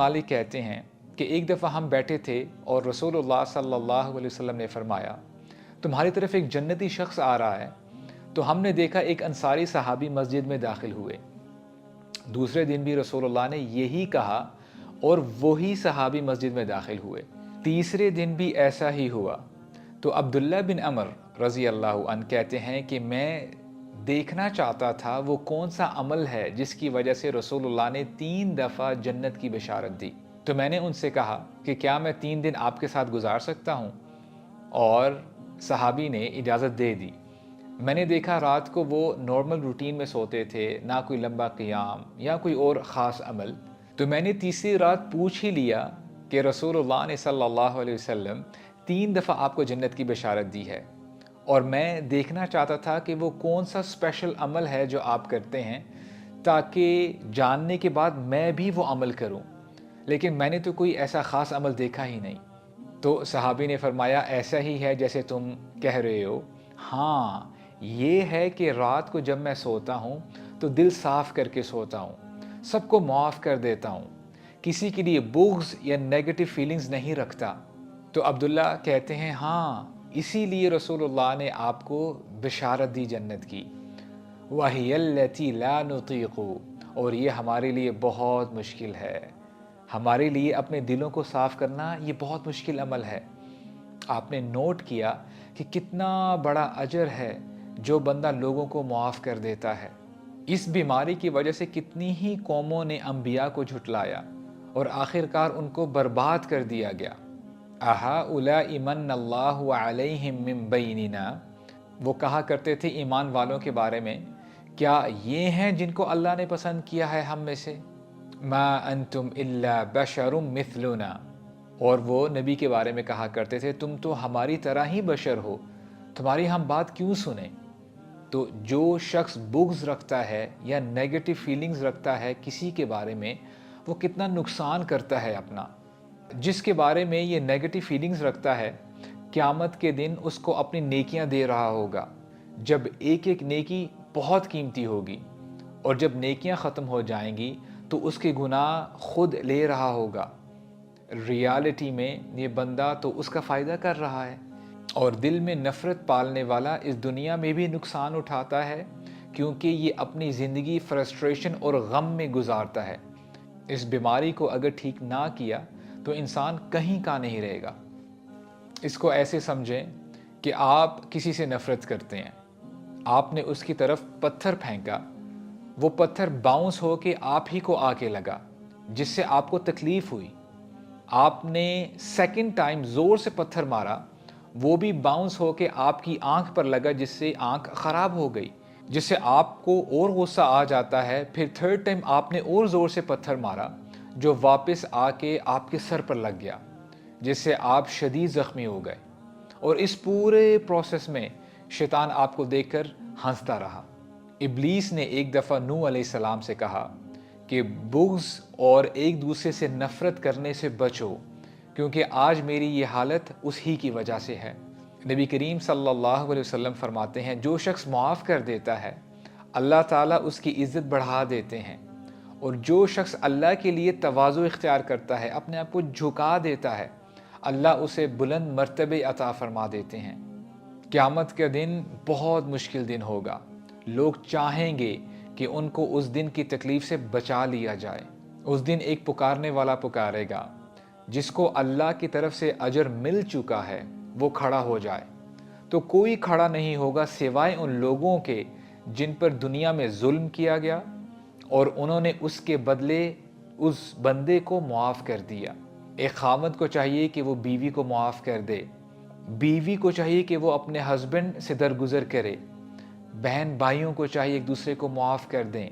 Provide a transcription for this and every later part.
मालिक कहते हैं कि एक दफ़ा हम बैठे थे और रसूलुल्लाह सल्लल्लाहु अलैहि वसल्लम ने फरमाया, तुम्हारी तरफ एक जन्नती शख्स आ रहा है। तो हमने देखा एक अंसारी सहाबी मस्जिद में दाखिल हुए। दूसरे दिन भी रसूलुल्लाह ने यही कहा और वही सहाबी मस्जिद में दाखिल हुए। तीसरे दिन भी ऐसा ही हुआ। तो अब्दुल्ला बिन अमर रज़ी अल्लाहु अन्हु कहते हैं कि मैं देखना चाहता था वो कौन सा अमल है जिसकी वजह से रसूलुल्लाह ने 3 दफ़ा जन्नत की बशारत दी। तो मैंने उनसे कहा कि क्या मैं 3 दिन आपके साथ गुजार सकता हूँ? और सहाबी ने इजाज़त दे दी। मैंने देखा रात को वो नॉर्मल रूटीन में सोते थे, ना कोई लंबा क़ियाम या कोई और ख़ास अमल। तो मैंने तीसरी रात पूछ ही लिया कि रसूलुल्लाह ने सल्लल्लाहु अलैहि वसल्लम 3 दफ़ा आपको जन्नत की बशारत दी है और मैं देखना चाहता था कि वो कौन सा स्पेशल अमल है जो आप करते हैं, ताकि जानने के बाद मैं भी वो अमल करूं। लेकिन मैंने तो कोई ऐसा ख़ास अमल देखा ही नहीं। तो सहाबी ने फरमाया, ऐसा ही है जैसे तुम कह रहे हो। हाँ, ये है कि रात को जब मैं सोता हूँ तो दिल साफ़ करके सोता हूँ, सबको माफ़ कर देता हूँ, किसी के लिए बुग़्ज़ या नेगेटिव फीलिंग्स नहीं रखता। तो अब्दुल्ला कहते हैं, हाँ, इसीलिए रसूलुल्लाह ने आपको बिशारत दी जन्नत की। वहियल्लती ला नुतीक़ु, और ये हमारे लिए बहुत मुश्किल है। हमारे लिए अपने दिलों को साफ़ करना ये बहुत मुश्किल अमल है। आपने नोट किया कि कितना बड़ा अजर है जो बंदा लोगों को मुआफ़ कर देता है। इस बीमारी की वजह से कितनी ही कौमों ने अंबिया को झुटलाया और आखिरकार उनको बर्बाद कर दिया गया। अहाउलाई मन्नल्लाहु अलैहिम मिन बैनिना, वो कहा करते थे ईमान वालों के बारे में, क्या ये हैं जिनको अल्लाह ने पसंद किया है हम में से? मा अंतुम इल्ला बशरुम मिथलुना, और वो नबी के बारे में कहा करते थे, तुम तो हमारी तरह ही बशर हो, तुम्हारी हम बात क्यों सुने? तो जो शख्स बुग़्ज़ रखता है या नेगेटिव फीलिंग्स रखता है किसी के बारे में, वो कितना नुकसान करता है अपना। जिसके बारे में ये नेगेटिव फीलिंग्स रखता है, क़यामत के दिन उसको अपनी नेकियां दे रहा होगा, जब एक एक नेकी बहुत कीमती होगी, और जब नेकियां ख़त्म हो जाएंगी तो उसके गुनाह खुद ले रहा होगा। रियलिटी में ये बंदा तो उसका फ़ायदा कर रहा है, और दिल में नफ़रत पालने वाला इस दुनिया में भी नुकसान उठाता है, क्योंकि ये अपनी ज़िंदगी फ्रस्ट्रेशन और गम में गुजारता है। इस बीमारी को अगर ठीक ना किया तो इंसान कहीं का नहीं रहेगा। इसको ऐसे समझें कि आप किसी से नफ़रत करते हैं, आपने उसकी तरफ पत्थर फेंका, वो पत्थर बाउंस हो के आप ही को आके लगा, जिससे आपको तकलीफ़ हुई। आपने सेकंड टाइम ज़ोर से पत्थर मारा, वो भी बाउंस हो के आपकी आँख पर लगा, जिससे आँख ख़राब हो गई, जिससे आपको और गुस्सा आ जाता है। फिर थर्ड टाइम आपने और ज़ोर से पत्थर मारा, जो वापस आके आपके सर पर लग गया, जिससे आप शदीद ज़ख्मी हो गए। और इस पूरे प्रोसेस में शैतान आपको देखकर हंसता रहा। इब्लीस ने एक दफ़ा नूह अलैहिस्सलाम से कहा कि बुग़्ज़ और एक दूसरे से नफ़रत करने से बचो, क्योंकि आज मेरी ये हालत उस ही की वजह से है। नबी करीम सल्लल्लाहु अलैहि वसल्लम फरमाते हैं, जो शख्स मुआफ़ कर देता है, अल्लाह ताला उसकी इज़्ज़त बढ़ा देते हैं, और जो शख्स अल्लाह के लिए तवाज़ु इख्तियार करता है, अपने आप को झुका देता है, अल्लाह उसे बुलंद मर्तबे अता फरमा देते हैं। क़यामत का दिन बहुत मुश्किल दिन होगा। लोग चाहेंगे कि उनको उस दिन की तकलीफ़ से बचा लिया जाए। उस दिन एक पुकारने वाला पुकारेगा, जिसको अल्लाह की तरफ से अजर मिल चुका है, वो खड़ा हो जाए। तो कोई खड़ा नहीं होगा सिवाय उन लोगों के जिन पर दुनिया में जुल्म किया गया और उन्होंने उसके बदले उस बंदे को मुआफ़ कर दिया। एक खामद को चाहिए कि वो बीवी को मुआफ़ कर दे, बीवी को चाहिए कि वो अपने हस्बैंड से दरगुजर करे, बहन भाइयों को चाहिए एक दूसरे को मुआफ़ कर दें,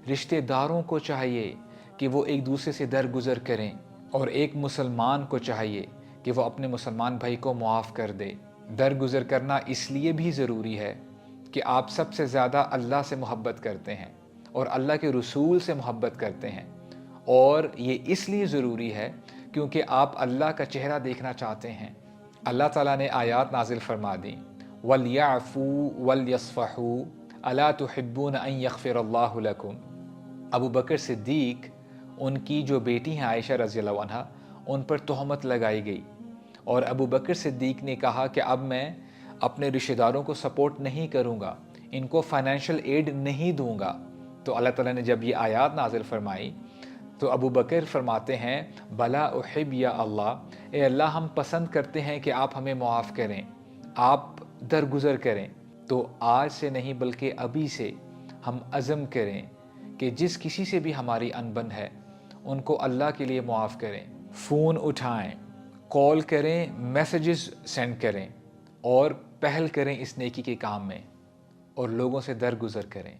रिश्तेदारों को चाहिए कि वो एक दूसरे से दरगुजर करें, और एक मुसलमान को चाहिए कि वो अपने मुसलमान भाई को मुआफ़ कर दे। दरगुजर करना इसलिए भी ज़रूरी है कि आप सबसे ज़्यादा अल्लाह से मोहब्बत करते हैं और अल्लाह के रसूल से मोहब्बत करते हैं, और ये इसलिए ज़रूरी है क्योंकि आप अल्लाह का चेहरा देखना चाहते हैं। अल्लाह ताला ने आयात नाजिल फरमा दी, वलयाफ़ू वलयस्फ़हू अला तुहिब्बून अन यग़फ़िरल्लाहु लकुम। अबू बकर सिद्दीक़ ان کی جو بیٹی ہیں عائشہ رضی اللہ عنہا، ان پر تہمت لگائی گئی، اور ابو بکر صدیق نے کہا کہ اب میں اپنے رشتہ داروں کو سپورٹ نہیں کروں گا، ان کو فائنینشیل ایڈ نہیں دوں گا۔ تو اللہ تعالیٰ نے جب یہ آیات نازل فرمائی تو ابو بکر فرماتے ہیں بلا احب یا اللہ، اے اللہ ہم پسند کرتے ہیں کہ آپ ہمیں معاف کریں، آپ درگزر کریں۔ تو آج سے نہیں بلکہ ابھی سے ہم عزم کریں کہ جس کسی سے بھی ہماری انبن ہے ان کو اللہ کے لیے معاف کریں، فون اٹھائیں، کال کریں، میسیجز سینڈ کریں، اور پہل کریں اس نیکی کے کام میں، اور لوگوں سے درگزر کریں۔